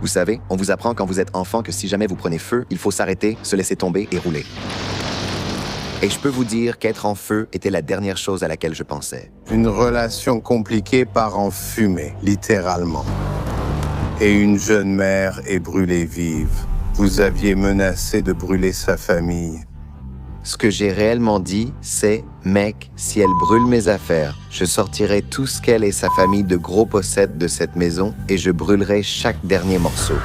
Vous savez, on vous apprend quand vous êtes enfant que si jamais vous prenez feu, il faut s'arrêter, se laisser tomber et rouler. Et je peux vous dire qu'être en feu était la dernière chose à laquelle je pensais. Une relation compliquée part en fumée, littéralement. Et une jeune mère est brûlée vive. Vous aviez menacé de brûler sa famille. Ce que j'ai réellement dit, c'est « Mec, si elle brûle mes affaires, je sortirai tout ce qu'elle et sa famille de gros possèdent de cette maison et je brûlerai chaque dernier morceau. »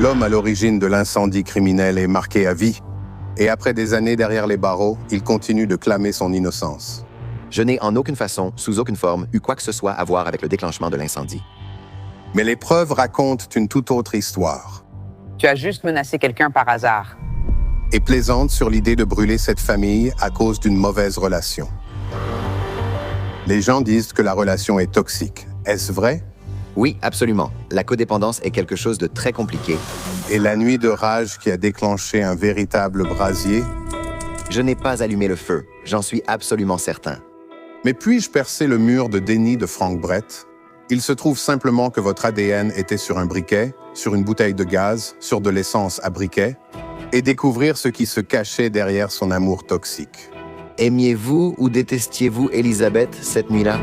L'homme à l'origine de l'incendie criminel est marqué à vie. Et après des années derrière les barreaux, il continue de clamer son innocence. Je n'ai en aucune façon, sous aucune forme, eu quoi que ce soit à voir avec le déclenchement de l'incendie. Mais les preuves racontent une toute autre histoire. Tu as juste menacé quelqu'un par hasard. Et plaisante sur l'idée de brûler cette famille à cause d'une mauvaise relation. Les gens disent que la relation est toxique. Est-ce vrai? Oui, absolument. La codépendance est quelque chose de très compliqué. Et la nuit de rage qui a déclenché un véritable brasier? Je n'ai pas allumé le feu, j'en suis absolument certain. Mais puis-je percer le mur de déni de Frank Brett? Il se trouve simplement que votre ADN était sur un briquet, sur une bouteille de gaz, sur de l'essence à briquet, et découvrir ce qui se cachait derrière son amour toxique. Aimiez-vous ou détestiez-vous Elisabeth cette nuit-là?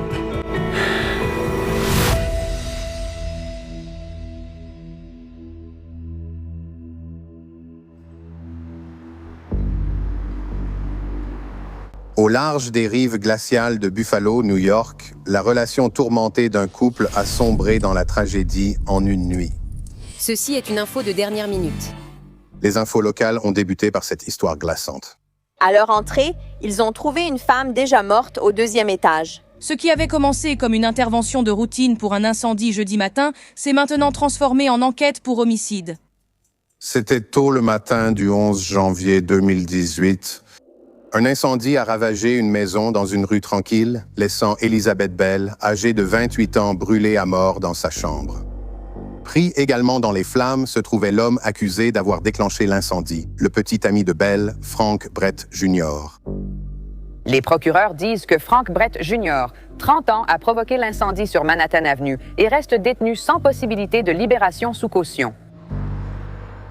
Au large des rives glaciales de Buffalo, New York, la relation tourmentée d'un couple a sombré dans la tragédie en une nuit. Ceci est une info de dernière minute. Les infos locales ont débuté par cette histoire glaçante. À leur entrée, ils ont trouvé une femme déjà morte au 2e étage. Ce qui avait commencé comme une intervention de routine pour un incendie jeudi matin s'est maintenant transformé en enquête pour homicide. C'était tôt le matin du 11 janvier 2018. Un incendie a ravagé une maison dans une rue tranquille, laissant Elizabeth Bell, âgée de 28 ans, brûlée à mort dans sa chambre. Pris également dans les flammes se trouvait l'homme accusé d'avoir déclenché l'incendie, le petit ami de Bell, Frank Brett Jr. Les procureurs disent que Frank Brett Jr., 30 ans, a provoqué l'incendie sur Manhattan Avenue et reste détenu sans possibilité de libération sous caution.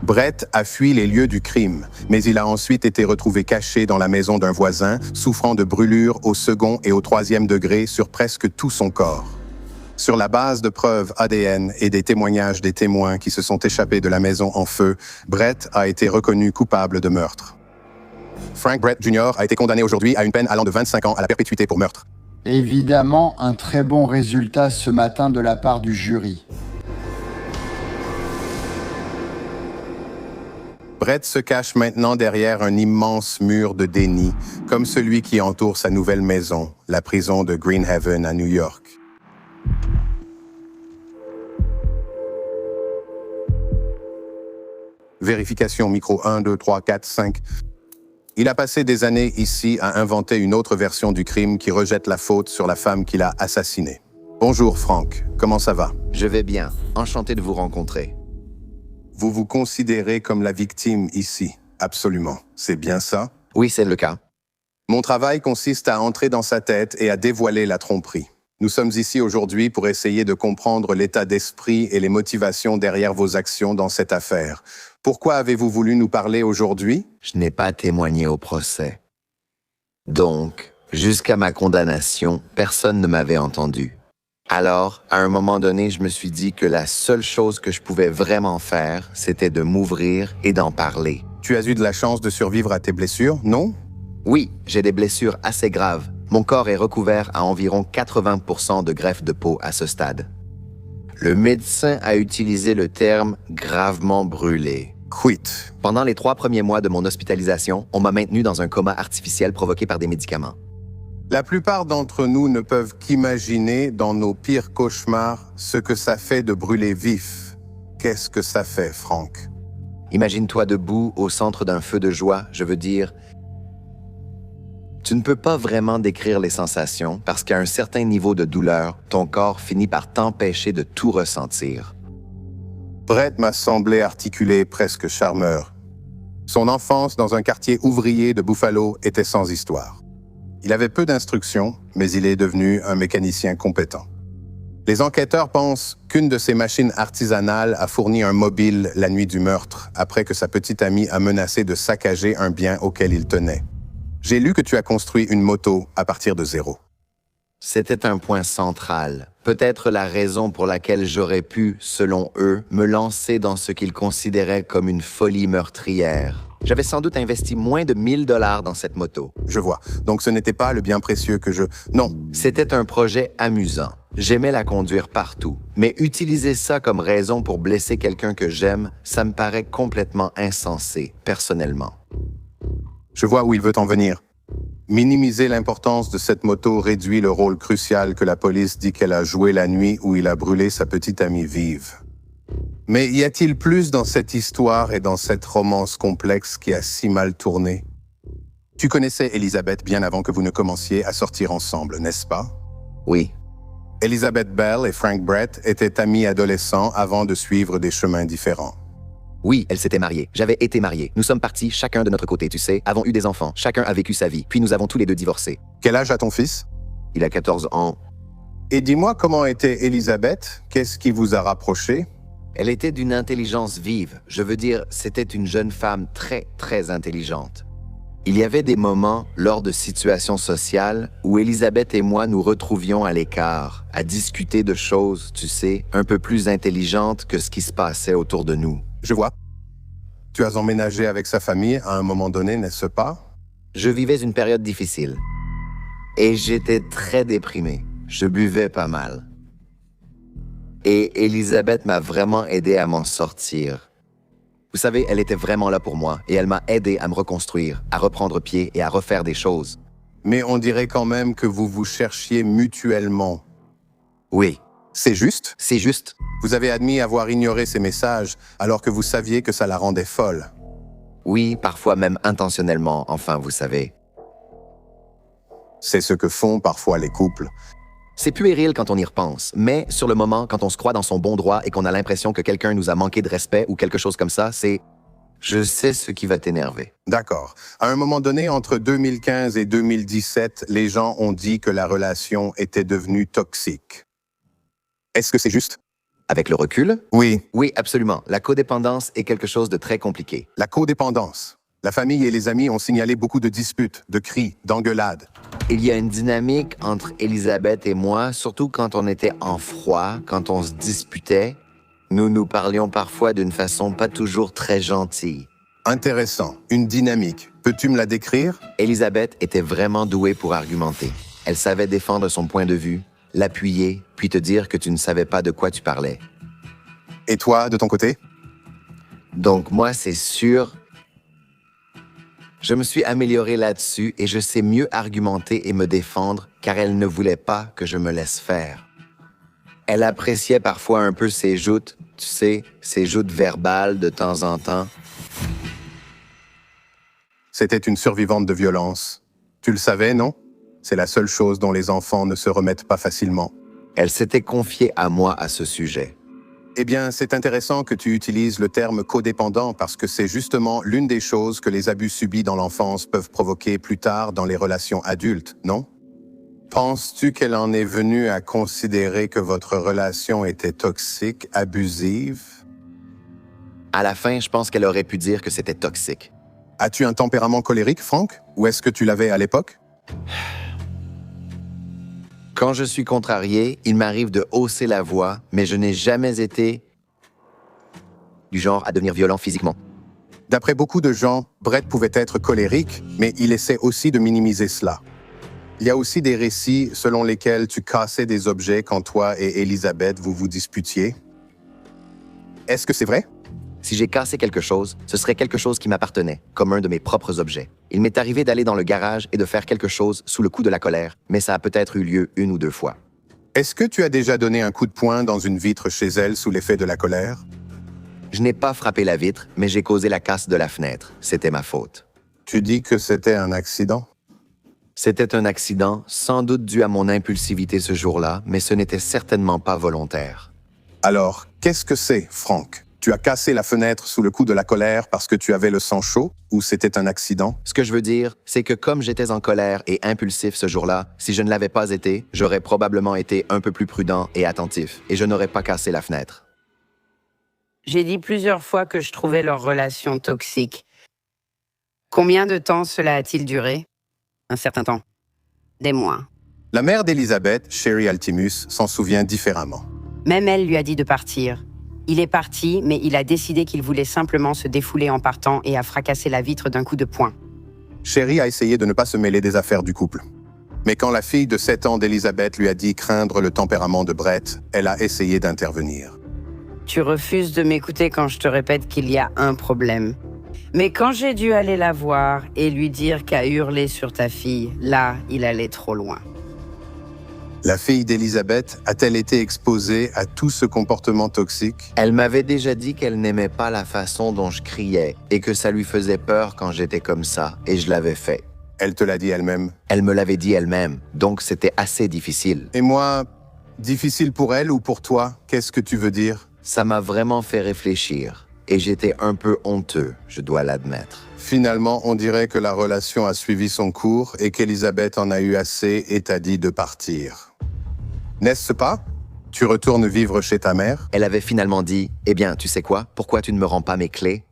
Brett a fui les lieux du crime, mais il a ensuite été retrouvé caché dans la maison d'un voisin, souffrant de brûlures au 2e et au 3e degré sur presque tout son corps. Sur la base de preuves ADN et des témoignages des témoins qui se sont échappés de la maison en feu, Brett a été reconnu coupable de meurtre. Frank Brett Jr. a été condamné aujourd'hui à une peine allant de 25 ans à la perpétuité pour meurtre. Évidemment, un très bon résultat ce matin de la part du jury. Brett se cache maintenant derrière un immense mur de déni, comme celui qui entoure sa nouvelle maison, la prison de Greenhaven à New York. Vérification micro 1, 2, 3, 4, 5. Il a passé des années ici à inventer une autre version du crime qui rejette la faute sur la femme qu'il a assassinée. Bonjour Frank, comment ça va? Je vais bien, enchanté de vous rencontrer. Vous vous considérez comme la victime ici, absolument. C'est bien ça? Oui, c'est le cas. Mon travail consiste à entrer dans sa tête et à dévoiler la tromperie. Nous sommes ici aujourd'hui pour essayer de comprendre l'état d'esprit et les motivations derrière vos actions dans cette affaire. Pourquoi avez-vous voulu nous parler aujourd'hui? Je n'ai pas témoigné au procès. Donc, jusqu'à ma condamnation, personne ne m'avait entendu. Alors, à un moment donné, je me suis dit que la seule chose que je pouvais vraiment faire, c'était de m'ouvrir et d'en parler. Tu as eu de la chance de survivre à tes blessures, non? Oui, j'ai des blessures assez graves. Mon corps est recouvert à environ 80% de greffe de peau à ce stade. Le médecin a utilisé le terme « gravement brûlé ». Quit. Pendant les 3 premiers mois de mon hospitalisation, on m'a maintenu dans un coma artificiel provoqué par des médicaments. La plupart d'entre nous ne peuvent qu'imaginer dans nos pires cauchemars ce que ça fait de brûler vif. Qu'est-ce que ça fait, Frank? Imagine-toi debout au centre d'un feu de joie, je veux dire... Tu ne peux pas vraiment décrire les sensations parce qu'à un certain niveau de douleur, ton corps finit par t'empêcher de tout ressentir. Brett m'a semblé articulé presque charmeur. Son enfance dans un quartier ouvrier de Buffalo était sans histoire. Il avait peu d'instructions, mais il est devenu un mécanicien compétent. Les enquêteurs pensent qu'une de ces machines artisanales a fourni un mobile la nuit du meurtre, après que sa petite amie a menacé de saccager un bien auquel il tenait. J'ai lu que tu as construit une moto à partir de zéro. C'était un point central, peut-être la raison pour laquelle j'aurais pu, selon eux, me lancer dans ce qu'ils considéraient comme une folie meurtrière. J'avais sans doute investi moins de 1 000 $ dans cette moto. Je vois. Donc ce n'était pas le bien précieux que je... Non. C'était un projet amusant. J'aimais la conduire partout. Mais utiliser ça comme raison pour blesser quelqu'un que j'aime, ça me paraît complètement insensé, personnellement. Je vois où il veut en venir. Minimiser l'importance de cette moto réduit le rôle crucial que la police dit qu'elle a joué la nuit où il a brûlé sa petite amie vive. Mais y a-t-il plus dans cette histoire et dans cette romance complexe qui a si mal tourné? Tu connaissais Elizabeth bien avant que vous ne commenciez à sortir ensemble, n'est-ce pas? Oui. Elizabeth Bell et Frank Brett étaient amis adolescents avant de suivre des chemins différents. Oui, elle s'était mariée. J'avais été marié. Nous sommes partis chacun de notre côté, tu sais, avons eu des enfants. Chacun a vécu sa vie. Puis nous avons tous les deux divorcé. Quel âge a ton fils? Il a 14 ans. Et dis-moi comment était Elizabeth? Qu'est-ce qui vous a rapprochés? Elle était d'une intelligence vive. Je veux dire, c'était une jeune femme très, très intelligente. Il y avait des moments, lors de situations sociales, où Elizabeth et moi nous retrouvions à l'écart, à discuter de choses, tu sais, un peu plus intelligentes que ce qui se passait autour de nous. Je vois. Tu as emménagé avec sa famille à un moment donné, n'est-ce pas? Je vivais une période difficile. Et j'étais très déprimé. Je buvais pas mal. Et Elizabeth m'a vraiment aidé à m'en sortir. Vous savez, elle était vraiment là pour moi et elle m'a aidé à me reconstruire, à reprendre pied et à refaire des choses. Mais on dirait quand même que vous vous cherchiez mutuellement. Oui, C'est juste? C'est juste. Vous avez admis avoir ignoré ses messages alors que vous saviez que ça la rendait folle. oui, parfois même intentionnellement, enfin, vous savez. C'est ce que font parfois les couples. C'est puéril quand on y repense, mais sur le moment, quand on se croit dans son bon droit et qu'on a l'impression que quelqu'un nous a manqué de respect ou quelque chose comme ça, c'est... Je sais ce qui va t'énerver. D'accord. À un moment donné, entre 2015 et 2017, les gens ont dit que la relation était devenue toxique. Est-ce que c'est juste? Avec le recul, Oui. Oui, absolument. La codépendance est quelque chose de très compliqué. La codépendance. La famille et les amis ont signalé beaucoup de disputes, de cris, d'engueulades. Il y a une dynamique entre Elizabeth et moi, surtout quand on était en froid, quand on se disputait. Nous nous parlions parfois d'une façon pas toujours très gentille. Intéressant. Une dynamique. Peux-tu me la décrire? Elizabeth était vraiment douée pour argumenter. Elle savait défendre son point de vue, l'appuyer, puis te dire que tu ne savais pas de quoi tu parlais. Et toi, de ton côté? Donc moi, c'est sûr, je me suis amélioré là-dessus et je sais mieux argumenter et me défendre car elle ne voulait pas que je me laisse faire. Elle appréciait parfois un peu ses joutes, tu sais, ses joutes verbales de temps en temps. C'était une survivante de violence. Tu le savais, non? C'est la seule chose dont les enfants ne se remettent pas facilement. Elle s'était confiée à moi à ce sujet. Eh bien, c'est intéressant que tu utilises le terme codépendant parce que c'est justement l'une des choses que les abus subis dans l'enfance peuvent provoquer plus tard dans les relations adultes, non? Penses-tu qu'elle en est venue à considérer que votre relation était toxique, abusive? à la fin, je pense qu'elle aurait pu dire que c'était toxique. As-tu un tempérament colérique, Frank? Ou est-ce que tu l'avais à l'époque? Quand je suis contrarié, il m'arrive de hausser la voix, mais je n'ai jamais été Du genre à devenir violent physiquement. D'après beaucoup de gens, Brett pouvait être colérique, mais il essaie aussi de minimiser cela. Il y a aussi des récits selon lesquels tu cassais des objets quand toi et Elizabeth vous vous disputiez. Est-ce que c'est vrai? Si j'ai cassé quelque chose, ce serait quelque chose qui m'appartenait, comme un de mes propres objets. Il m'est arrivé d'aller dans le garage et de faire quelque chose sous le coup de la colère, mais ça a peut-être eu lieu 1 ou 2 fois. Est-ce que tu as déjà donné un coup de poing dans une vitre chez elle sous l'effet de la colère? Je n'ai pas frappé la vitre, mais j'ai causé la casse de la fenêtre. C'était ma faute. Tu dis que c'était un accident? C'était un accident, sans doute dû à mon impulsivité ce jour-là, mais ce n'était certainement pas volontaire. Alors, qu'est-ce que c'est, Frank? Tu as cassé la fenêtre sous le coup de la colère parce que tu avais le sang chaud ou c'était un accident? Ce que je veux dire, c'est que comme j'étais en colère et impulsif ce jour-là, si je ne l'avais pas été, j'aurais probablement été un peu plus prudent et attentif, et je n'aurais pas cassé la fenêtre. J'ai dit plusieurs fois que je trouvais leur relation toxique. Combien de temps cela a-t-il duré? Un certain temps. Des mois. La mère d'Elizabeth, Sherry Altimus, s'en souvient différemment. Même elle lui a dit de partir. Il est parti, mais il a décidé qu'il voulait simplement se défouler en partant et a fracassé la vitre d'un coup de poing. Sherry a essayé de ne pas se mêler des affaires du couple. Mais quand la fille de 7 ans d'Elizabeth lui a dit craindre le tempérament de Brett, elle a essayé d'intervenir. Tu refuses de m'écouter quand je te répète qu'il y a un problème. Mais quand j'ai dû aller la voir et lui dire qu'à hurler sur ta fille, là, il allait trop loin. La fille d'Elizabeth a-t-elle été exposée à tout ce comportement toxique? Elle m'avait déjà dit qu'elle n'aimait pas la façon dont je criais et que ça lui faisait peur quand j'étais comme ça, et je l'avais fait. Elle te l'a dit elle-même. Elle me l'avait dit elle-même, donc c'était assez difficile. Et moi, difficile pour elle ou pour toi? Qu'est-ce que tu veux dire? Ça m'a vraiment fait réfléchir, et j'étais un peu honteux, je dois l'admettre. Finalement, on dirait que la relation a suivi son cours et qu'Elizabeth en a eu assez et t'a dit de partir. N'est-ce pas? Tu retournes vivre chez ta mère? Elle avait finalement dit, « Eh bien, tu sais quoi? Pourquoi tu ne me rends pas mes clés? »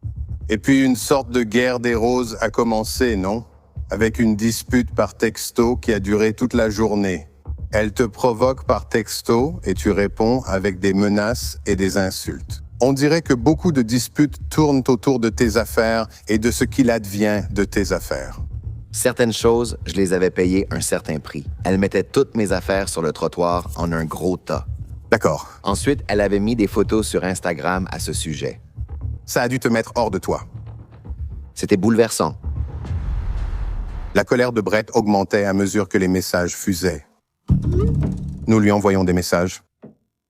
Et puis une sorte de guerre des roses a commencé, non? Avec une dispute par texto qui a duré toute la journée. Elle te provoque par texto et tu réponds avec des menaces et des insultes. On dirait que beaucoup de disputes tournent autour de tes affaires et de ce qu'il advient de tes affaires. Certaines choses, je les avais payées un certain prix. Elle mettait toutes mes affaires sur le trottoir en un gros tas. D'accord. Ensuite, elle avait mis des photos sur Instagram à ce sujet. Ça a dû te mettre hors de toi. C'était bouleversant. La colère de Brett augmentait à mesure que les messages fusaient. Nous lui envoyons des messages.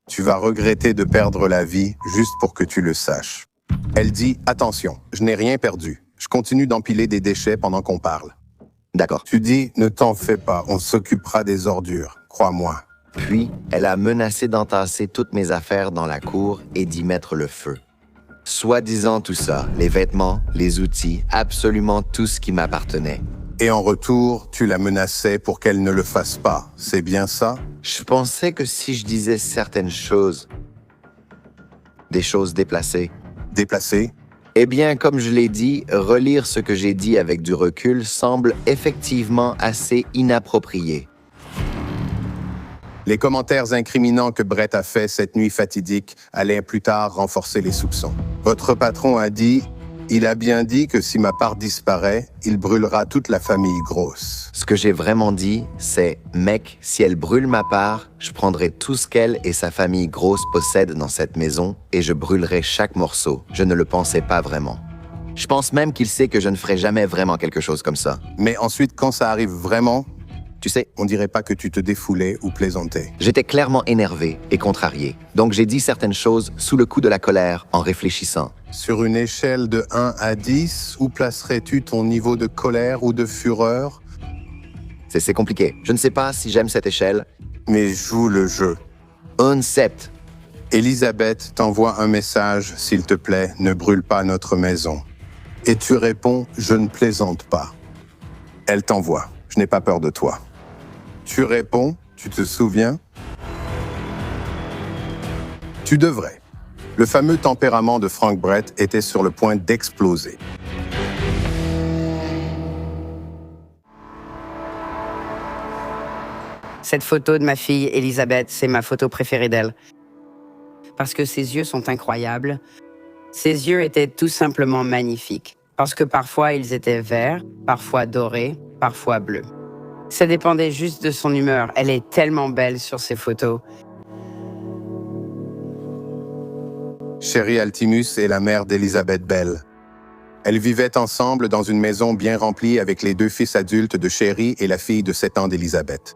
Tu vas regretter de perdre la vie juste pour que tu le saches. Elle dit « Attention, je n'ai rien perdu. Je continue d'empiler des déchets pendant qu'on parle. » D'accord. Tu dis « Ne t'en fais pas, on s'occupera des ordures. Crois-moi. » Puis, elle a menacé d'entasser toutes mes affaires dans la cour et d'y mettre le feu. Soi-disant tout ça, les vêtements, les outils, absolument tout ce qui m'appartenait. Et en retour, tu la menaçais pour qu'elle ne le fasse pas. C'est bien ça? Je pensais que si je disais certaines choses, des choses déplacées, Déplacé? eh bien, comme je l'ai dit, relire ce que j'ai dit avec du recul semble effectivement assez inapproprié. Les commentaires incriminants que Brett a faits cette nuit fatidique allaient plus tard renforcer les soupçons. Votre patron a dit « Il a bien dit que si ma part disparaît, il brûlera toute la famille grosse. Ce que j'ai vraiment dit, c'est « Mec, si elle brûle ma part, je prendrai tout ce qu'elle et sa famille grosse possèdent dans cette maison et je brûlerai chaque morceau. » Je ne le pensais pas vraiment. Je pense même qu'il sait que je ne ferai jamais vraiment quelque chose comme ça. » Mais ensuite, quand ça arrive vraiment, Tu sais, on dirait pas que tu te défoulais ou plaisantais. j'étais clairement énervé et contrarié. Donc j'ai dit certaines choses sous le coup de la colère en réfléchissant. Sur une échelle de 1 à 10, où placerais-tu ton niveau de colère ou de fureur? C'est compliqué. Je ne sais pas si j'aime cette échelle. Mais joue le jeu. Un sept. Elisabeth t'envoie un message, s'il te plaît, ne brûle pas notre maison. Et tu réponds, je ne plaisante pas. Elle t'envoie, je n'ai pas peur de toi. Tu réponds, tu te souviens? Tu devrais. Le fameux tempérament de Frank Brett était sur le point d'exploser. Cette photo de ma fille, Elisabeth, c'est ma photo préférée d'elle. Parce que ses yeux sont incroyables. Ses yeux étaient tout simplement magnifiques. Parce que parfois, ils étaient verts, parfois dorés, parfois bleus. Ça dépendait juste de son humeur. Elle est tellement belle sur ces photos. Sherry Altimus est la mère d'Elizabeth Bell. Elles vivaient ensemble dans une maison bien remplie avec les 2 fils adultes de Sherry et la fille de 7 ans d'Elizabeth.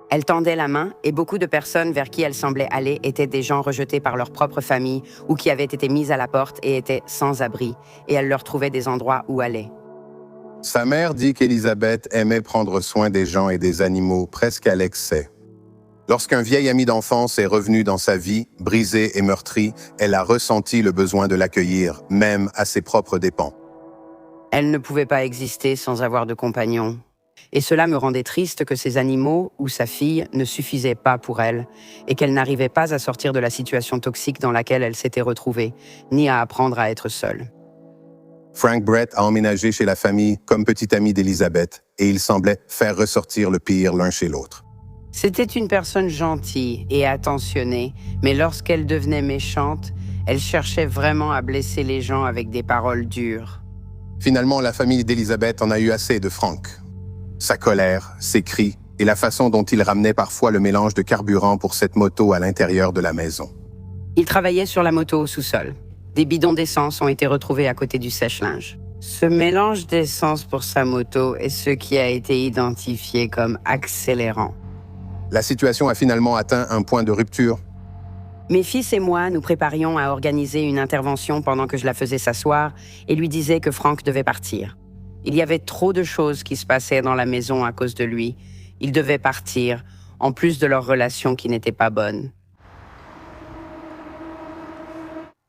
Elle tendait la main et beaucoup de personnes vers qui elle semblait aller étaient des gens rejetés par leur propre famille ou qui avaient été mis à la porte et étaient sans abri, et elle leur trouvait des endroits où aller. Sa mère dit qu'Elizabeth aimait prendre soin des gens et des animaux presque à l'excès. Lorsqu'un vieil ami d'enfance est revenu dans sa vie, brisé et meurtri, elle a ressenti le besoin de l'accueillir, même à ses propres dépens. Elle ne pouvait pas exister sans avoir de compagnon. Et cela me rendait triste que ses animaux ou sa fille ne suffisaient pas pour elle et qu'elle n'arrivait pas à sortir de la situation toxique dans laquelle elle s'était retrouvée, ni à apprendre à être seule. Frank Brett a emménagé chez la famille comme petit ami d'Elizabeth et il semblait faire ressortir le pire l'un chez l'autre. C'était une personne gentille et attentionnée, mais lorsqu'elle devenait méchante, elle cherchait vraiment à blesser les gens avec des paroles dures. Finalement, la famille d'Elizabeth en a eu assez de Frank. Sa colère, ses cris et la façon dont il ramenait parfois le mélange de carburant pour cette moto à l'intérieur de la maison. Il travaillait sur la moto au sous-sol. Des bidons d'essence ont été retrouvés à côté du sèche-linge. Ce mélange d'essence pour sa moto est ce qui a été identifié comme accélérant. La situation a finalement atteint un point de rupture. Mes fils et moi nous préparions à organiser une intervention pendant que je la faisais s'asseoir et lui disais que Frank devait partir. Il y avait trop de choses qui se passaient dans la maison à cause de lui. Il devait partir, en plus de leur relation qui n'était pas bonne.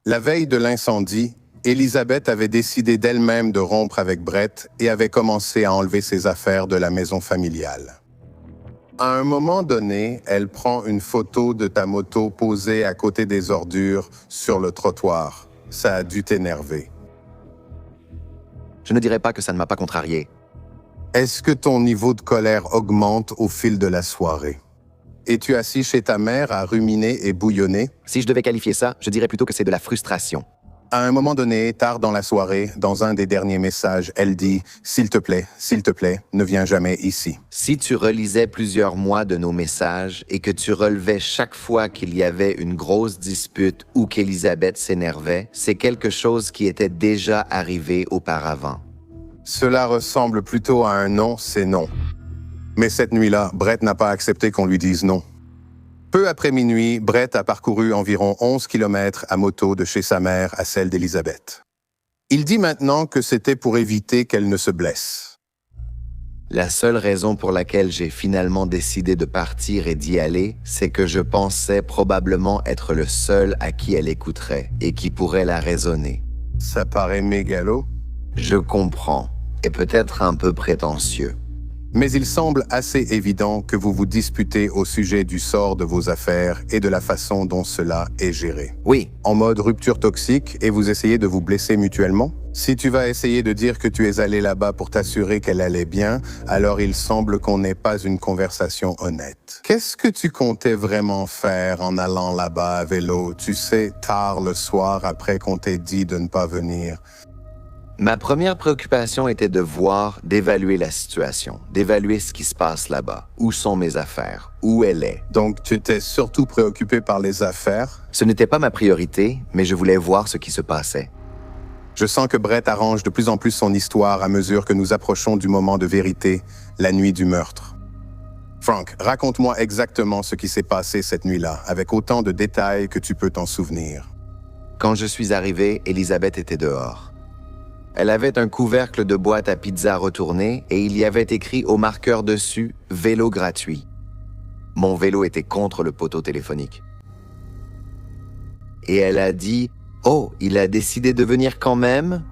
La veille de l'incendie, Elizabeth avait décidé d'elle-même de rompre avec Brett et avait commencé à enlever ses affaires de la maison familiale. À un moment donné, elle prend une photo de ta moto posée à côté des ordures sur le trottoir. Ça a dû t'énerver. Je ne dirais pas que ça ne m'a pas contrarié. Est-ce que ton niveau de colère augmente au fil de la soirée? Es-tu assis chez ta mère à ruminer et bouillonner? Si je devais qualifier ça, je dirais plutôt que c'est de la frustration. À un moment donné, tard dans la soirée, dans un des derniers messages, elle dit « S'il te plaît, ne viens jamais ici. » Si tu relisais plusieurs mois de nos messages et que tu relevais chaque fois qu'il y avait une grosse dispute ou qu'Elizabeth s'énervait, c'est quelque chose qui était déjà arrivé auparavant. Cela ressemble plutôt à un non, c'est non. Mais cette nuit-là, Brett n'a pas accepté qu'on lui dise non. Peu après minuit, Brett a parcouru environ 11 kilomètres à moto de chez sa mère à celle d'Elizabeth. Il dit maintenant que c'était pour éviter qu'elle ne se blesse. La seule raison pour laquelle j'ai finalement décidé de partir et d'y aller, c'est que je pensais probablement être le seul à qui elle écouterait et qui pourrait la raisonner. Ça paraît mégalo. Je comprends, et peut-être un peu prétentieux. Mais il semble assez évident que vous vous disputez au sujet du sort de vos affaires et de la façon dont cela est géré. Oui. En mode rupture toxique et vous essayez de vous blesser mutuellement? Si tu vas essayer de dire que tu es allé là-bas pour t'assurer qu'elle allait bien, alors il semble qu'on n'ait pas une conversation honnête. Qu'est-ce que tu comptais vraiment faire en allant là-bas à vélo, tu sais, tard le soir après qu'on t'ait dit de ne pas venir? Ma première préoccupation était de voir, d'évaluer la situation, d'évaluer ce qui se passe là-bas. Où sont mes affaires? Où elle est? Donc, tu étais surtout préoccupé par les affaires? Ce n'était pas ma priorité, mais je voulais voir ce qui se passait. Je sens que Brett arrange de plus en plus son histoire à mesure que nous approchons du moment de vérité, la nuit du meurtre. Frank, raconte-moi exactement ce qui s'est passé cette nuit-là, avec autant de détails que tu peux t'en souvenir. Quand je suis arrivé, Elizabeth était dehors. Elle avait un couvercle de boîte à pizza retourné et il y avait écrit au marqueur dessus « Vélo gratuit ». Mon vélo était contre le poteau téléphonique. Et elle a dit « Oh, il a décidé de venir quand même ?»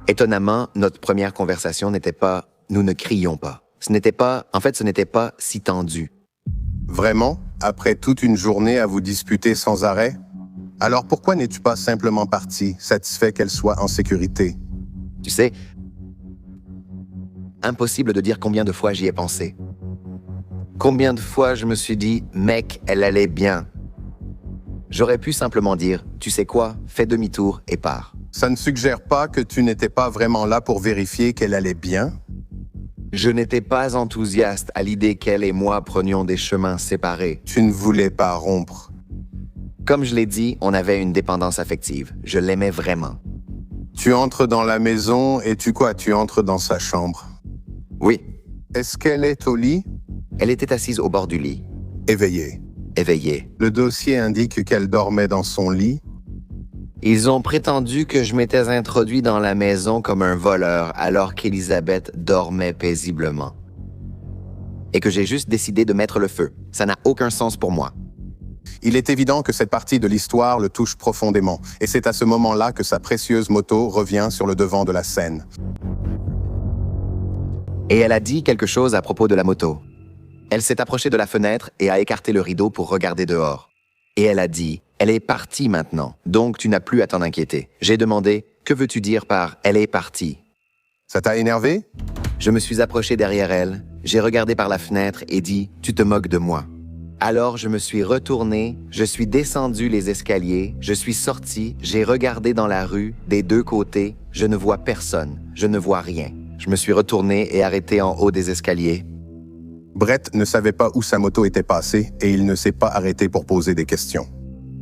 Étonnamment, notre première conversation n'était pas « Nous ne crions pas ». Ce n'était pas si tendu. Vraiment? Après toute une journée à vous disputer sans arrêt? Alors pourquoi n'es-tu pas simplement parti, satisfait qu'elle soit en sécurité? Tu sais, impossible de dire combien de fois j'y ai pensé. Combien de fois je me suis dit, mec, elle allait bien. J'aurais pu simplement dire, tu sais quoi, fais demi-tour et pars. Ça ne suggère pas que tu n'étais pas vraiment là pour vérifier qu'elle allait bien? Je n'étais pas enthousiaste à l'idée qu'elle et moi prenions des chemins séparés. Tu ne voulais pas rompre. Comme je l'ai dit, on avait une dépendance affective. Je l'aimais vraiment. Tu entres dans la maison et tu entres dans sa chambre? Oui. Est-ce qu'elle est au lit? Elle était assise au bord du lit. Éveillée. Éveillée. Le dossier indique qu'elle dormait dans son lit? Ils ont prétendu que je m'étais introduit dans la maison comme un voleur alors qu'Elizabeth dormait paisiblement. et que j'ai juste décidé de mettre le feu. Ça n'a aucun sens pour moi. Il est évident que cette partie de l'histoire le touche profondément, et c'est à ce moment-là que sa précieuse moto revient sur le devant de la scène. Et elle a dit quelque chose à propos de la moto. Elle s'est approchée de la fenêtre et a écarté le rideau pour regarder dehors. Et elle a dit, elle est partie maintenant, donc tu n'as plus à t'en inquiéter. J'ai demandé, que veux-tu dire par « elle est partie » ? Ça t'a énervé? Je me suis approché derrière elle, j'ai regardé par la fenêtre et dit « tu te moques de moi ». Alors je me suis retourné, je suis descendu les escaliers, je suis sorti, j'ai regardé dans la rue, des deux côtés, je ne vois personne, je ne vois rien. Je me suis retourné et arrêté en haut des escaliers. Brett ne savait pas où sa moto était passée et il ne s'est pas arrêté pour poser des questions.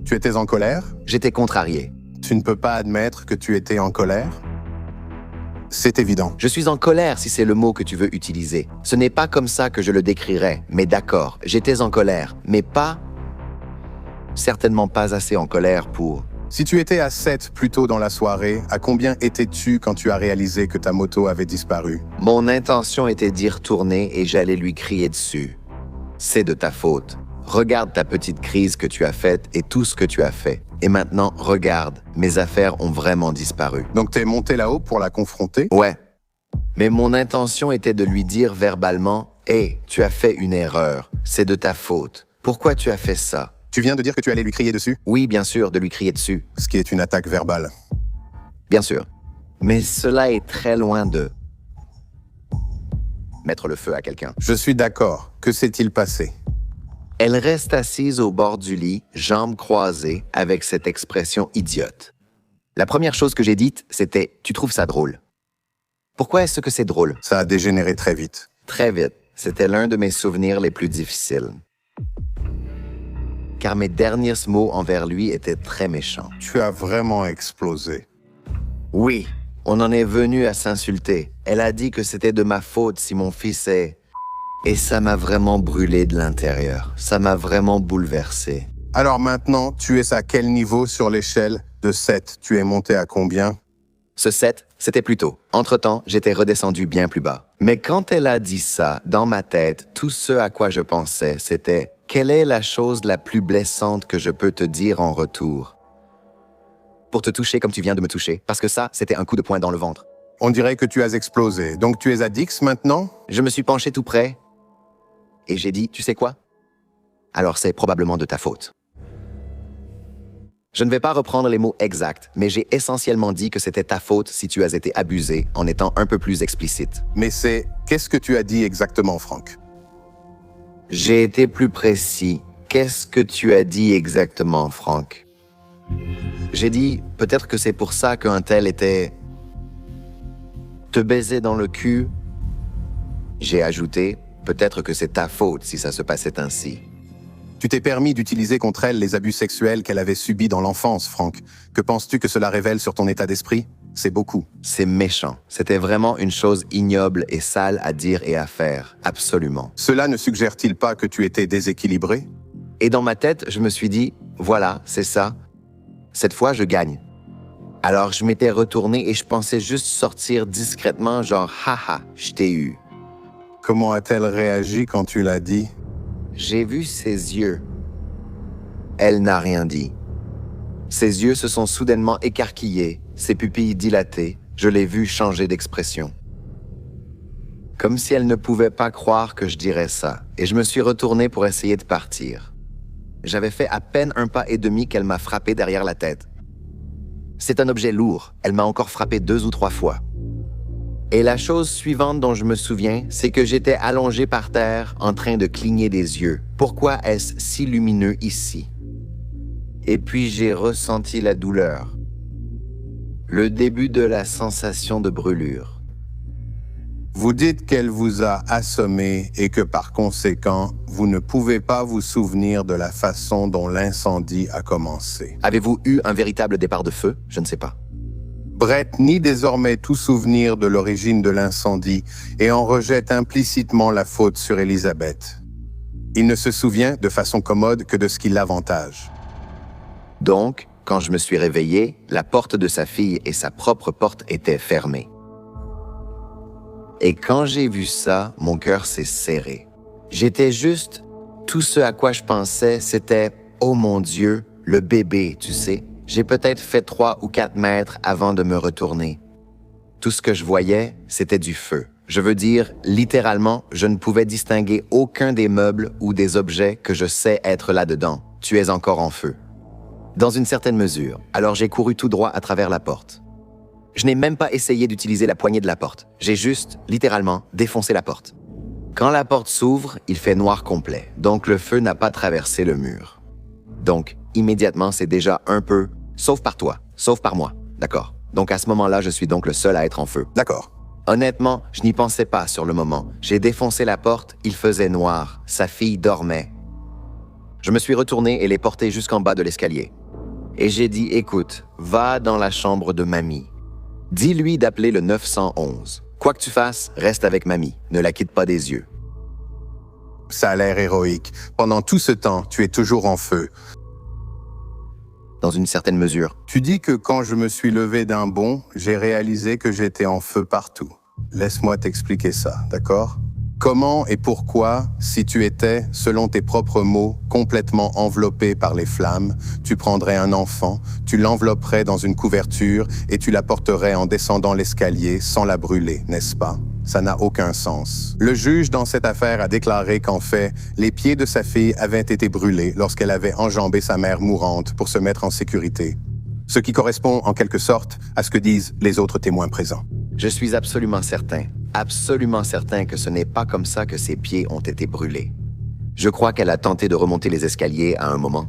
Tu étais en colère? J'étais contrarié. Tu ne peux pas admettre que tu étais en colère? C'est évident. Je suis en colère si c'est le mot que tu veux utiliser. Ce n'est pas comme ça que je le décrirais, mais d'accord, j'étais en colère, mais pas... certainement pas assez en colère pour... Si tu étais à 7 plus tôt dans la soirée, à combien étais-tu quand tu as réalisé que ta moto avait disparu? Mon intention était d'y retourner et j'allais lui crier dessus. C'est de ta faute. Regarde ta petite crise que tu as faite et tout ce que tu as fait. Et maintenant, regarde, mes affaires ont vraiment disparu. Donc t'es monté là-haut pour la confronter? Ouais. Mais mon intention était de lui dire verbalement « Hey, tu as fait une erreur. C'est de ta faute. Pourquoi tu as fait ça? » Tu viens de dire que tu allais lui crier dessus? Oui, bien sûr, de lui crier dessus. Ce qui est une attaque verbale. Bien sûr. Mais cela est très loin de... mettre le feu à quelqu'un. Je suis d'accord. Que s'est-il passé? Elle reste assise au bord du lit, jambes croisées, avec cette expression idiote. La première chose que j'ai dite, c'était « Tu trouves ça drôle? » Pourquoi est-ce que c'est drôle? Ça a dégénéré très vite. Très vite. C'était l'un de mes souvenirs les plus difficiles. Car mes derniers mots envers lui étaient très méchants. Tu as vraiment explosé. Oui, on en est venu à s'insulter. Elle a dit que c'était de ma faute si mon fils est... Et ça m'a vraiment brûlé de l'intérieur. Ça m'a vraiment bouleversé. Alors maintenant, tu es à quel niveau sur l'échelle de 7? Tu es monté à combien? Ce 7, c'était plus tôt. Entre-temps, j'étais redescendu bien plus bas. Mais quand elle a dit ça, dans ma tête, tout ce à quoi je pensais, c'était « Quelle est la chose la plus blessante que je peux te dire en retour? » Pour te toucher comme tu viens de me toucher, parce que ça, c'était un coup de poing dans le ventre. On dirait que tu as explosé. Donc tu es à Dix maintenant? Je me suis penché tout près et j'ai dit « Tu sais quoi? Alors c'est probablement de ta faute. » Je ne vais pas reprendre les mots exacts, mais j'ai essentiellement dit que c'était ta faute si tu as été abusé en étant un peu plus explicite. Mais c'est... Qu'est-ce que tu as dit exactement, Frank? J'ai été plus précis. Qu'est-ce que tu as dit exactement, Frank? J'ai dit, peut-être que c'est pour ça qu'un tel était... te baiser dans le cul. J'ai ajouté, peut-être que c'est ta faute si ça se passait ainsi. Tu t'es permis d'utiliser contre elle les abus sexuels qu'elle avait subis dans l'enfance, Frank. Que penses-tu que cela révèle sur ton état d'esprit? C'est beaucoup. C'est méchant. C'était vraiment une chose ignoble et sale à dire et à faire. Absolument. Cela ne suggère-t-il pas que tu étais déséquilibré? Et dans ma tête, je me suis dit, voilà, c'est ça. Cette fois, je gagne. Alors, je m'étais retourné et je pensais juste sortir discrètement, genre, haha, je t'ai eu. Comment a-t-elle réagi quand tu l'as dit? J'ai vu ses yeux. Elle n'a rien dit. Ses yeux se sont soudainement écarquillés, ses pupilles dilatées. Je l'ai vue changer d'expression. Comme si elle ne pouvait pas croire que je dirais ça, et je me suis retourné pour essayer de partir. J'avais fait à peine un pas et demi qu'elle m'a frappé derrière la tête. C'est un objet lourd. Elle m'a encore frappé 2 ou 3 fois. Et la chose suivante dont je me souviens, c'est que j'étais allongé par terre en train de cligner des yeux. Pourquoi est-ce si lumineux ici? Et puis j'ai ressenti la douleur. Le début de la sensation de brûlure. Vous dites qu'elle vous a assommé et que par conséquent, vous ne pouvez pas vous souvenir de la façon dont l'incendie a commencé. Avez-vous eu un véritable départ de feu? Je ne sais pas. Brett nie désormais tout souvenir de l'origine de l'incendie et en rejette implicitement la faute sur Elizabeth. Il ne se souvient de façon commode que de ce qui l'avantage. Donc, quand je me suis réveillé, la porte de sa fille et sa propre porte étaient fermées. Et quand j'ai vu ça, mon cœur s'est serré. J'étais juste... Tout ce à quoi je pensais, c'était « Oh mon Dieu, le bébé, tu sais. » J'ai peut-être fait 3 ou 4 mètres avant de me retourner. Tout ce que je voyais, c'était du feu. Je veux dire, littéralement, je ne pouvais distinguer aucun des meubles ou des objets que je sais être là-dedans. Tu es encore en feu. Dans une certaine mesure, alors j'ai couru tout droit à travers la porte. Je n'ai même pas essayé d'utiliser la poignée de la porte. J'ai juste, littéralement, défoncé la porte. Quand la porte s'ouvre, il fait noir complet, donc le feu n'a pas traversé le mur. Donc, immédiatement, c'est déjà un peu, sauf par toi, sauf par moi, d'accord? Donc à ce moment-là, je suis donc le seul à être en feu. D'accord. Honnêtement, je n'y pensais pas sur le moment. J'ai défoncé la porte, il faisait noir, sa fille dormait. Je me suis retourné et l'ai portée jusqu'en bas de l'escalier. Et j'ai dit, écoute, va dans la chambre de mamie. Dis-lui d'appeler le 911. Quoi que tu fasses, reste avec mamie. Ne la quitte pas des yeux. Ça a l'air héroïque. Pendant tout ce temps, tu es toujours en feu. Dans une certaine mesure. Tu dis que quand je me suis levé d'un bond, j'ai réalisé que j'étais en feu partout. Laisse-moi t'expliquer ça, d'accord? Comment et pourquoi, si tu étais, selon tes propres mots, complètement enveloppé par les flammes, tu prendrais un enfant, tu l'envelopperais dans une couverture et tu la porterais en descendant l'escalier sans la brûler, n'est-ce pas? Ça n'a aucun sens. Le juge dans cette affaire a déclaré qu'en fait, les pieds de sa fille avaient été brûlés lorsqu'elle avait enjambé sa mère mourante pour se mettre en sécurité. Ce qui correspond en quelque sorte à ce que disent les autres témoins présents. Je suis absolument certain que ce n'est pas comme ça que ses pieds ont été brûlés. Je crois qu'elle a tenté de remonter les escaliers à un moment.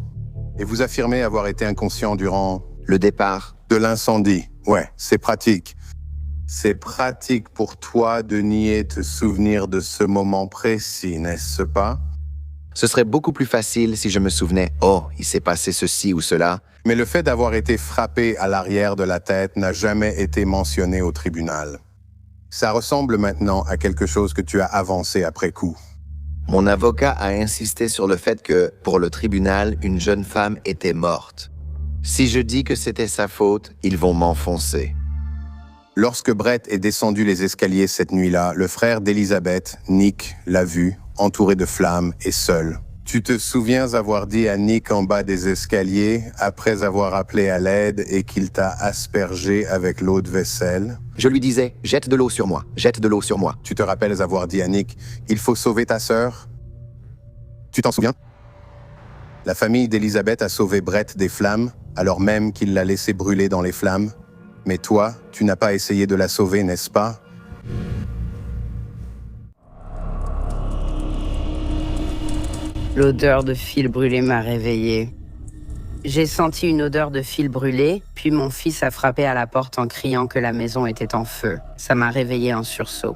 Et vous affirmez avoir été inconscient durant... Le départ. De l'incendie. Ouais, c'est pratique. C'est pratique pour toi de nier te souvenir de ce moment précis, n'est-ce pas? Ce serait beaucoup plus facile si je me souvenais « Oh, il s'est passé ceci ou cela ». Mais le fait d'avoir été frappé à l'arrière de la tête n'a jamais été mentionné au tribunal. Ça ressemble maintenant à quelque chose que tu as avancé après coup. Mon avocat a insisté sur le fait que, pour le tribunal, une jeune femme était morte. Si je dis que c'était sa faute, ils vont m'enfoncer. Lorsque Brett est descendu les escaliers cette nuit-là, le frère d'Elizabeth, Nick, l'a vu, entouré de flammes et seul. Tu te souviens avoir dit à Nick en bas des escaliers, après avoir appelé à l'aide et qu'il t'a aspergé avec l'eau de vaisselle? Je lui disais « Jette de l'eau sur moi, jette de l'eau sur moi ». Tu te rappelles avoir dit à Nick « Il faut sauver ta sœur ». Tu t'en souviens? La famille d'Elizabeth a sauvé Brett des flammes, alors même qu'il l'a laissé brûler dans les flammes. Mais toi, tu n'as pas essayé de la sauver, n'est-ce pas? L'odeur de fil brûlé m'a réveillée. J'ai senti une odeur de fil brûlé, puis mon fils a frappé à la porte en criant que la maison était en feu. Ça m'a réveillée en sursaut.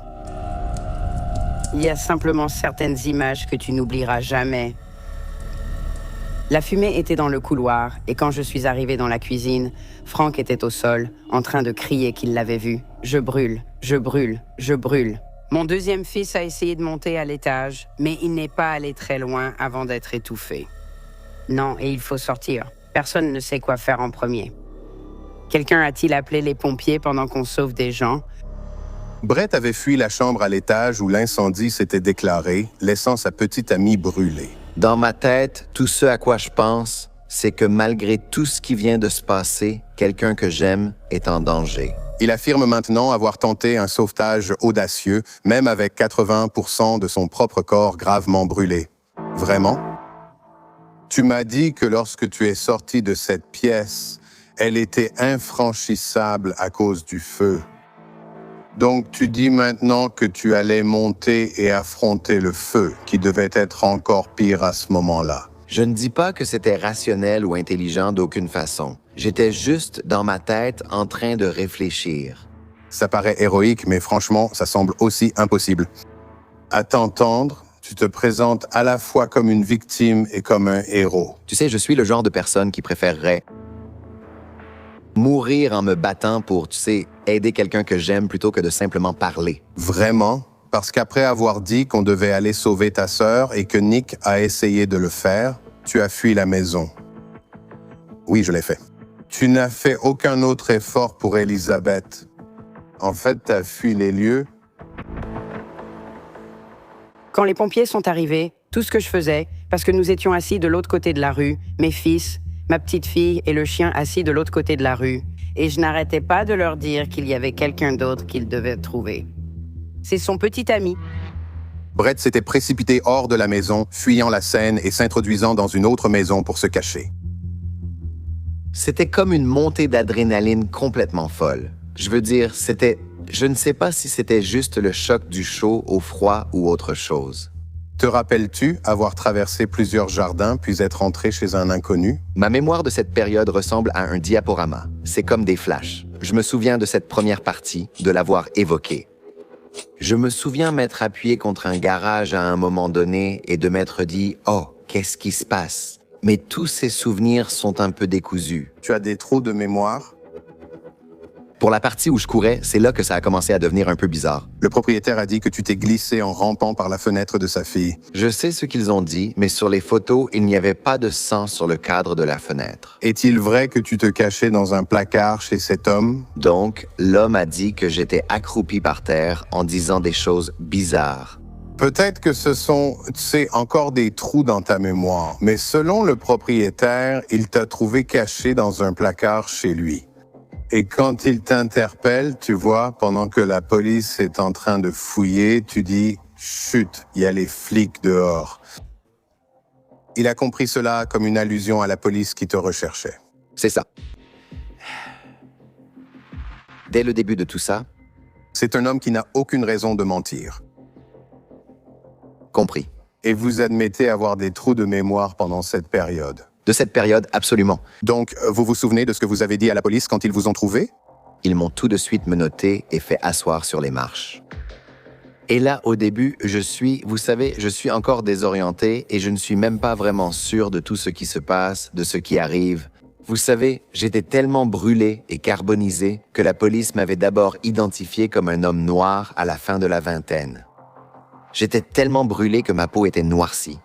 Il y a simplement certaines images que tu n'oublieras jamais. La fumée était dans le couloir, et quand je suis arrivée dans la cuisine, Frank était au sol, en train de crier qu'il l'avait vu. « Je brûle, je brûle, je brûle ». Mon deuxième fils a essayé de monter à l'étage, mais il n'est pas allé très loin avant d'être étouffé. Non, et il faut sortir. Personne ne sait quoi faire en premier. Quelqu'un a-t-il appelé les pompiers pendant qu'on sauve des gens? Brett avait fui la chambre à l'étage où l'incendie s'était déclaré, laissant sa petite amie brûler. Dans ma tête, tout ce à quoi je pense, c'est que malgré tout ce qui vient de se passer, quelqu'un que j'aime est en danger. Il affirme maintenant avoir tenté un sauvetage audacieux, même avec 80% de son propre corps gravement brûlé. Vraiment? Tu m'as dit que lorsque tu es sorti de cette pièce, elle était infranchissable à cause du feu. Donc tu dis maintenant que tu allais monter et affronter le feu, qui devait être encore pire à ce moment-là. Je ne dis pas que c'était rationnel ou intelligent d'aucune façon. J'étais juste dans ma tête en train de réfléchir. Ça paraît héroïque, mais franchement, ça semble aussi impossible. À t'entendre, tu te présentes à la fois comme une victime et comme un héros. Tu sais, je suis le genre de personne qui préférerait mourir en me battant pour, tu sais, aider quelqu'un que j'aime plutôt que de simplement parler. Vraiment? Parce qu'après avoir dit qu'on devait aller sauver ta sœur et que Nick a essayé de le faire, tu as fui la maison. Oui, je l'ai fait. Tu n'as fait aucun autre effort pour Elizabeth. En fait, tu as fui les lieux. Quand les pompiers sont arrivés, tout ce que je faisais, parce que nous étions assis de l'autre côté de la rue, mes fils, ma petite fille et le chien assis de l'autre côté de la rue, et je n'arrêtais pas de leur dire qu'il y avait quelqu'un d'autre qu'ils devaient trouver. C'est son petit ami. Brett s'était précipité hors de la maison, fuyant la scène et s'introduisant dans une autre maison pour se cacher. C'était comme une montée d'adrénaline complètement folle. Je veux dire, je ne sais pas si c'était juste le choc du chaud au froid ou autre chose. Te rappelles-tu avoir traversé plusieurs jardins puis être entré chez un inconnu? Ma mémoire de cette période ressemble à un diaporama. C'est comme des flashs. Je me souviens de cette première partie, de l'avoir évoquée. Je me souviens m'être appuyé contre un garage à un moment donné et de m'être dit « Oh, qu'est-ce qui se passe ?» Mais tous ces souvenirs sont un peu décousus. Tu as des trous de mémoire? Pour la partie où je courais, c'est là que ça a commencé à devenir un peu bizarre. Le propriétaire a dit que tu t'es glissé en rampant par la fenêtre de sa fille. Je sais ce qu'ils ont dit, mais sur les photos, il n'y avait pas de sang sur le cadre de la fenêtre. Est-il vrai que tu te cachais dans un placard chez cet homme? Donc, l'homme a dit que j'étais accroupi par terre en disant des choses bizarres. Peut-être que ce sont, tu sais, encore des trous dans ta mémoire, mais selon le propriétaire, il t'a trouvé caché dans un placard chez lui. Et quand il t'interpelle, tu vois, pendant que la police est en train de fouiller, tu dis « Chut, il y a les flics dehors ». Il a compris cela comme une allusion à la police qui te recherchait. C'est ça. Dès le début de tout ça, C'est un homme qui n'a aucune raison de mentir. compris. Et vous admettez avoir des trous de mémoire pendant cette période. De cette période, absolument. Donc, vous vous souvenez de ce que vous avez dit à la police quand ils vous ont trouvé? Ils m'ont tout de suite menotté et fait asseoir sur les marches. Et là, au début, vous savez, je suis encore désorienté et je ne suis même pas vraiment sûr de tout ce qui se passe, de ce qui arrive. Vous savez, j'étais tellement brûlé et carbonisé que la police m'avait d'abord identifié comme un homme noir à la fin de la vingtaine. J'étais tellement brûlé que ma peau était noircie.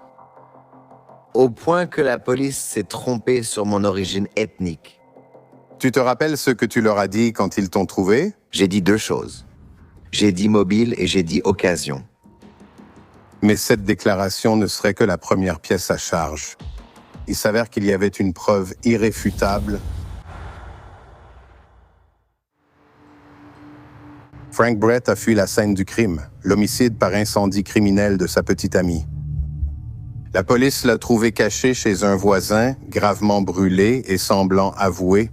Au point que la police s'est trompée sur mon origine ethnique. Tu te rappelles ce que tu leur as dit quand ils t'ont trouvé? J'ai dit deux choses. J'ai dit mobile et j'ai dit occasion. Mais cette déclaration ne serait que la première pièce à charge. Il s'avère qu'il y avait une preuve irréfutable. Frank Brett a fui la scène du crime, l'homicide par incendie criminel de sa petite amie. La police l'a trouvé caché chez un voisin, gravement brûlé et semblant avouer.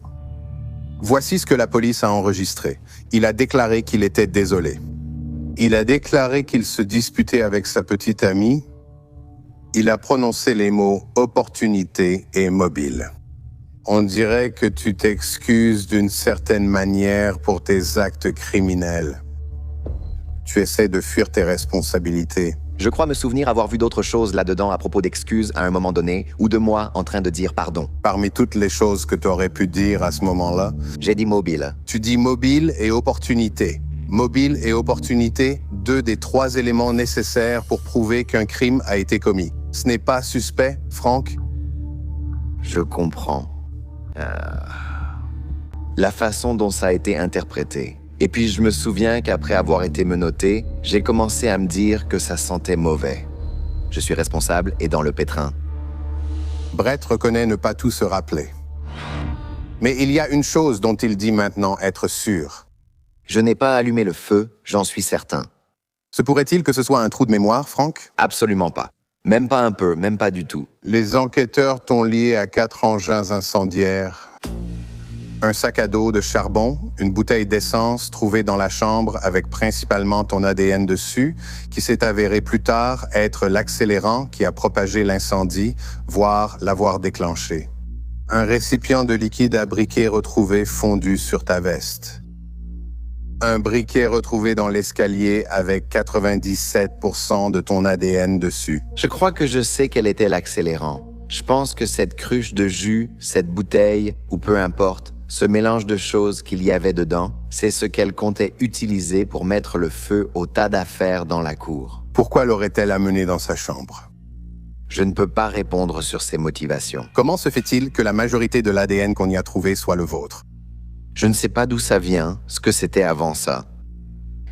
Voici ce que la police a enregistré. Il a déclaré qu'il était désolé. Il a déclaré qu'il se disputait avec sa petite amie. Il a prononcé les mots « opportunité » et « mobile ». On dirait que tu t'excuses d'une certaine manière pour tes actes criminels. Tu essaies de fuir tes responsabilités. Je crois me souvenir avoir vu d'autres choses là-dedans à propos d'excuses à un moment donné, ou de moi en train de dire pardon. Parmi toutes les choses que tu aurais pu dire à ce moment-là, J'ai dit mobile. tu dis mobile et opportunité. Mobile et opportunité, deux des trois éléments nécessaires pour prouver qu'un crime a été commis. Ce n'est pas suspect, Frank? Je comprends. La façon dont ça a été interprété. Et puis je me souviens qu'après avoir été menotté, j'ai commencé à me dire que ça sentait mauvais. Je suis responsable et dans le pétrin. Brett reconnaît ne pas tout se rappeler. Mais il y a une chose dont il dit maintenant être sûr. Je n'ai pas allumé le feu, j'en suis certain. Se pourrait-il que ce soit un trou de mémoire, Frank? Absolument pas. Même pas un peu, même pas du tout. Les enquêteurs t'ont lié à 4 engins incendiaires. Un sac à dos de charbon, une bouteille d'essence trouvée dans la chambre avec principalement ton ADN dessus, qui s'est avéré plus tard être l'accélérant qui a propagé l'incendie, voire l'avoir déclenché. Un récipient de liquide à briquet retrouvé fondu sur ta veste. Un briquet retrouvé dans l'escalier avec 97% de ton ADN dessus. Je crois que je sais quel était l'accélérant. Je pense que cette cruche de jus, cette bouteille, ou peu importe, ce mélange de choses qu'il y avait dedans, c'est ce qu'elle comptait utiliser pour mettre le feu au tas d'affaires dans la cour. Pourquoi l'aurait-elle amené dans sa chambre? Je ne peux pas répondre sur ses motivations. Comment se fait-il que la majorité de l'ADN qu'on y a trouvé soit le vôtre? Je ne sais pas d'où ça vient, ce que c'était avant ça.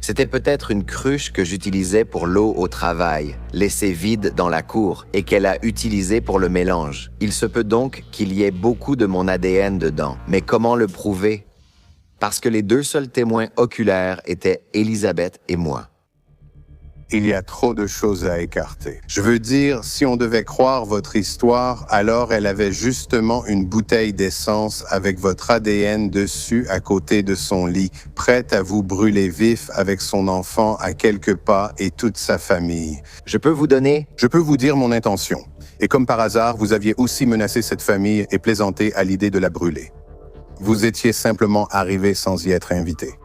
C'était peut-être une cruche que j'utilisais pour l'eau au travail, laissée vide dans la cour, et qu'elle a utilisée pour le mélange. Il se peut donc qu'il y ait beaucoup de mon ADN dedans. Mais comment le prouver? Parce que les deux seuls témoins oculaires étaient Elisabeth et moi. Il y a trop de choses à écarter. Je veux dire, si on devait croire votre histoire, alors elle avait justement une bouteille d'essence avec votre ADN dessus à côté de son lit, prête à vous brûler vif avec son enfant à quelques pas et toute sa famille. Je peux vous donner? Je peux vous dire mon intention. Et comme par hasard, vous aviez aussi menacé cette famille et plaisanté à l'idée de la brûler. Vous étiez simplement arrivé sans y être invité.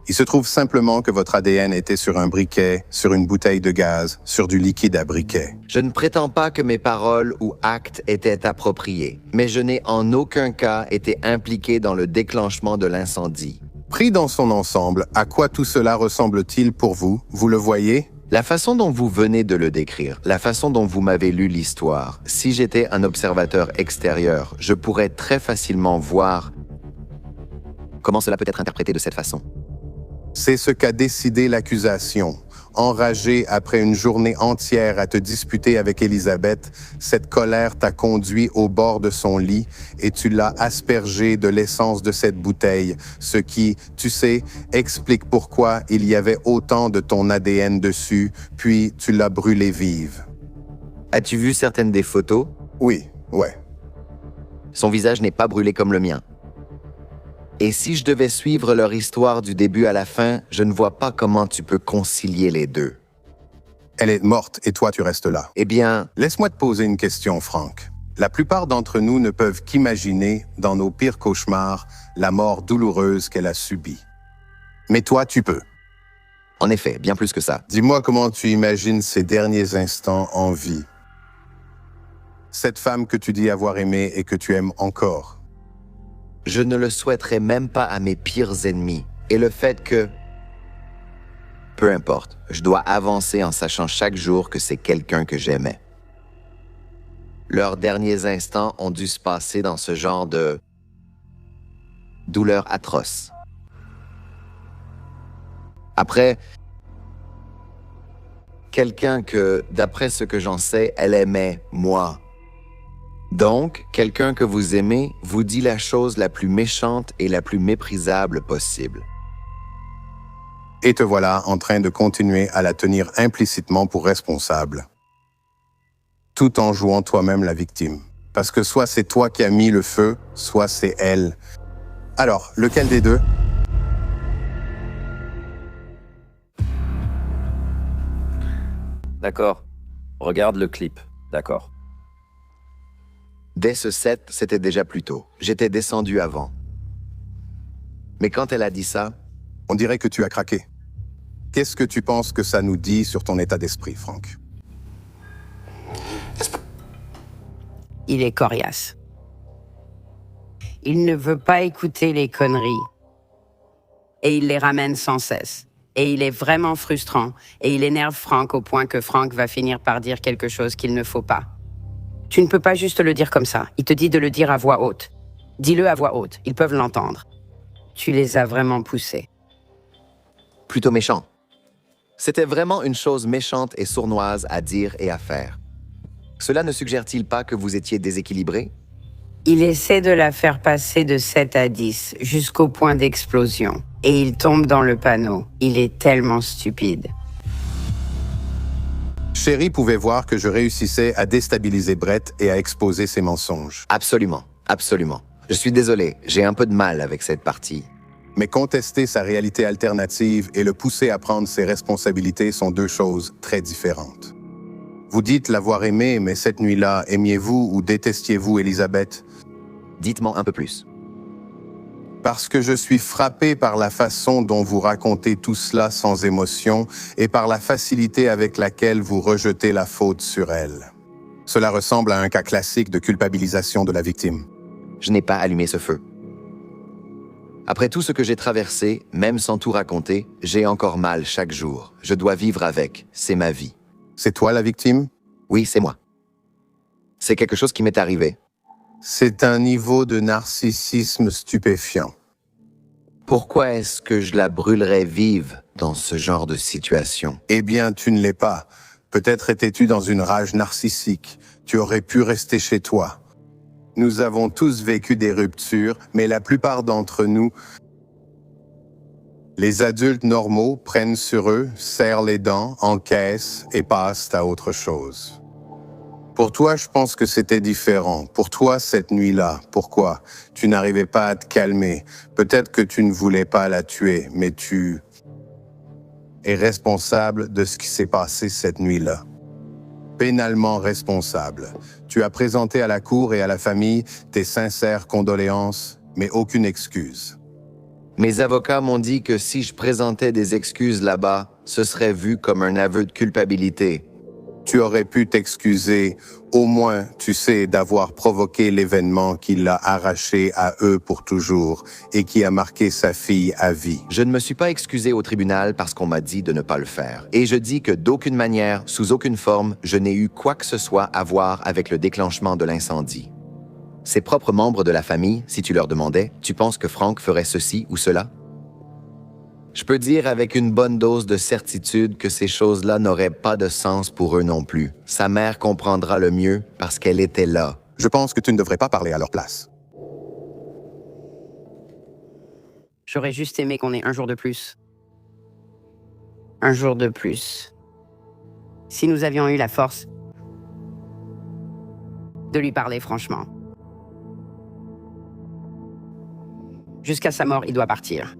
Il se trouve simplement que votre ADN était sur un briquet, sur une bouteille de gaz, sur du liquide à briquet. Je ne prétends pas que mes paroles ou actes étaient appropriés, mais je n'ai en aucun cas été impliqué dans le déclenchement de l'incendie. Pris dans son ensemble, à quoi tout cela ressemble-t-il pour vous? Vous le voyez? La façon dont vous venez de le décrire, la façon dont vous m'avez lu l'histoire, si j'étais un observateur extérieur, je pourrais très facilement voir comment cela peut être interprété de cette façon. C'est ce qu'a décidé l'accusation. Enragé après une journée entière à te disputer avec Elisabeth, cette colère t'a conduit au bord de son lit et tu l'as aspergé de l'essence de cette bouteille, ce qui, tu sais, explique pourquoi il y avait autant de ton ADN dessus, puis tu l'as brûlée vive. As-tu vu certaines des photos? Oui, ouais. Son visage n'est pas brûlé comme le mien. Et si je devais suivre leur histoire du début à la fin, je ne vois pas comment tu peux concilier les deux. Elle est morte et toi tu restes là. Eh bien, laisse-moi te poser une question, Frank. La plupart d'entre nous ne peuvent qu'imaginer, dans nos pires cauchemars, la mort douloureuse qu'elle a subie. Mais toi, tu peux. En effet, bien plus que ça. Dis-moi comment tu imagines ces derniers instants en vie. Cette femme que tu dis avoir aimée et que tu aimes encore. Je ne le souhaiterais même pas à mes pires ennemis. Et le fait que... Peu importe, je dois avancer en sachant chaque jour que c'est quelqu'un que j'aimais. Leurs derniers instants ont dû se passer dans ce genre de... douleur atroce. Après, quelqu'un que, d'après ce que j'en sais, elle aimait, moi. Donc, quelqu'un que vous aimez vous dit la chose la plus méchante et la plus méprisable possible. Et te voilà en train de continuer à la tenir implicitement pour responsable. Tout en jouant toi-même la victime. Parce que soit c'est toi qui as mis le feu, soit c'est elle. Alors, lequel des deux? D'accord. Regarde le clip. D'accord. Dès ce set, c'était déjà plus tôt. J'étais descendu avant. Mais quand elle a dit ça... On dirait que tu as craqué. Qu'est-ce que tu penses que ça nous dit sur ton état d'esprit, Frank? Il est coriace. Il ne veut pas écouter les conneries. Et il les ramène sans cesse. Et il est vraiment frustrant. Et il énerve Frank au point que Frank va finir par dire quelque chose qu'il ne faut pas. Tu ne peux pas juste le dire comme ça. Il te dit de le dire à voix haute. Dis-le à voix haute. Ils peuvent l'entendre. Tu les as vraiment poussés. Plutôt méchant. C'était vraiment une chose méchante et sournoise à dire et à faire. Cela ne suggère-t-il pas que vous étiez déséquilibré? Il essaie de la faire passer de 7 à 10, jusqu'au point d'explosion. Et il tombe dans le panneau. Il est tellement stupide. Sherry pouvait voir que je réussissais à déstabiliser Brett et à exposer ses mensonges. Absolument, absolument. Je suis désolé, j'ai un peu de mal avec cette partie. Mais contester sa réalité alternative et le pousser à prendre ses responsabilités sont deux choses très différentes. Vous dites l'avoir aimé, mais cette nuit-là, aimiez-vous ou détestiez-vous Elisabeth? Dites-moi un peu plus. Parce que je suis frappé par la façon dont vous racontez tout cela sans émotion et par la facilité avec laquelle vous rejetez la faute sur elle. Cela ressemble à un cas classique de culpabilisation de la victime. Je n'ai pas allumé ce feu. Après tout ce que j'ai traversé, même sans tout raconter, j'ai encore mal chaque jour. Je dois vivre avec. C'est ma vie. C'est toi la victime? Oui, c'est moi. C'est quelque chose qui m'est arrivé. C'est un niveau de narcissisme stupéfiant. Pourquoi est-ce que je la brûlerais vive dans ce genre de situation? Eh bien, tu ne l'es pas. Peut-être étais-tu dans une rage narcissique. Tu aurais pu rester chez toi. Nous avons tous vécu des ruptures, mais la plupart d'entre nous, les adultes normaux, prennent sur eux, serrent les dents, encaissent et passent à autre chose. Pour toi, je pense que c'était différent. Pour toi, cette nuit-là, pourquoi? Tu n'arrivais pas à te calmer. Peut-être que tu ne voulais pas la tuer, mais tu es responsable de ce qui s'est passé cette nuit-là. Pénalement responsable. Tu as présenté à la cour et à la famille tes sincères condoléances, mais aucune excuse. Mes avocats m'ont dit que si je présentais des excuses là-bas, ce serait vu comme un aveu de culpabilité. Tu aurais pu t'excuser, au moins, tu sais, d'avoir provoqué l'événement qui l'a arraché à eux pour toujours et qui a marqué sa fille à vie. Je ne me suis pas excusé au tribunal parce qu'on m'a dit de ne pas le faire. Et je dis que d'aucune manière, sous aucune forme, je n'ai eu quoi que ce soit à voir avec le déclenchement de l'incendie. Ses propres membres de la famille, si tu leur demandais, tu penses que Frank ferait ceci ou cela? Je peux dire avec une bonne dose de certitude que ces choses-là n'auraient pas de sens pour eux non plus. Sa mère comprendra le mieux parce qu'elle était là. Je pense que tu ne devrais pas parler à leur place. J'aurais juste aimé qu'on ait un jour de plus. Un jour de plus. Si nous avions eu la force de lui parler franchement. Jusqu'à sa mort, il doit partir.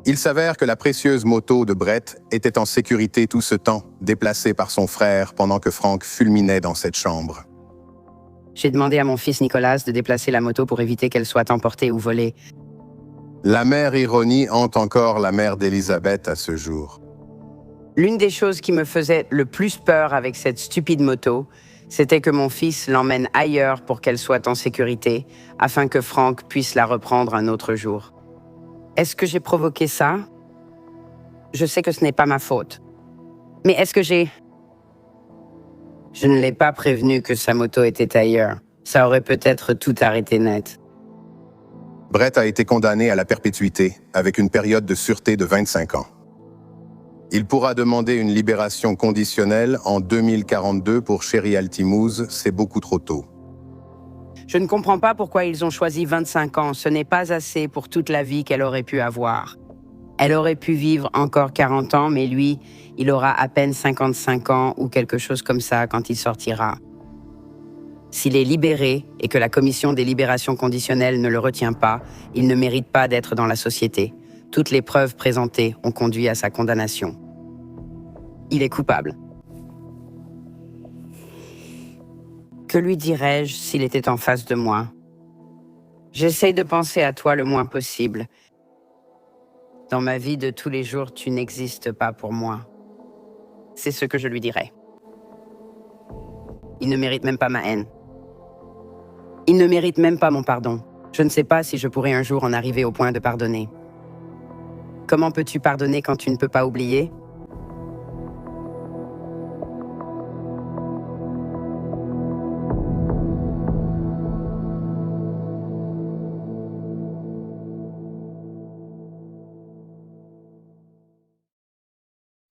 Il s'avère que la précieuse moto de Brett était en sécurité tout ce temps, déplacée par son frère pendant que Frank fulminait dans cette chambre. J'ai demandé à mon fils Nicolas de déplacer la moto pour éviter qu'elle soit emportée ou volée. La mère Ironie hante encore la mère d'Elizabeth à ce jour. L'une des choses qui me faisait le plus peur avec cette stupide moto, c'était que mon fils l'emmène ailleurs pour qu'elle soit en sécurité, afin que Frank puisse la reprendre un autre jour. Est-ce que j'ai provoqué ça? Je sais que ce n'est pas ma faute. Mais est-ce que j'ai... Je ne l'ai pas prévenu que sa moto était ailleurs. Ça aurait peut-être tout arrêté net. Brett a été condamné à la perpétuité, avec une période de sûreté de 25 ans. Il pourra demander une libération conditionnelle en 2042 pour Sherry Altimouse, c'est beaucoup trop tôt. Je ne comprends pas pourquoi ils ont choisi 25 ans. Ce n'est pas assez pour toute la vie qu'elle aurait pu avoir. Elle aurait pu vivre encore 40 ans, mais lui, il aura à peine 55 ans ou quelque chose comme ça quand il sortira. S'il est libéré et que la commission des libérations conditionnelles ne le retient pas, il ne mérite pas d'être dans la société. Toutes les preuves présentées ont conduit à sa condamnation. Il est coupable. Que lui dirais-je s'il était en face de moi? J'essaye de penser à toi le moins possible. Dans ma vie de tous les jours, tu n'existes pas pour moi. C'est ce que je lui dirais. Il ne mérite même pas ma haine. Il ne mérite même pas mon pardon. Je ne sais pas si je pourrai un jour en arriver au point de pardonner. Comment peux-tu pardonner quand tu ne peux pas oublier?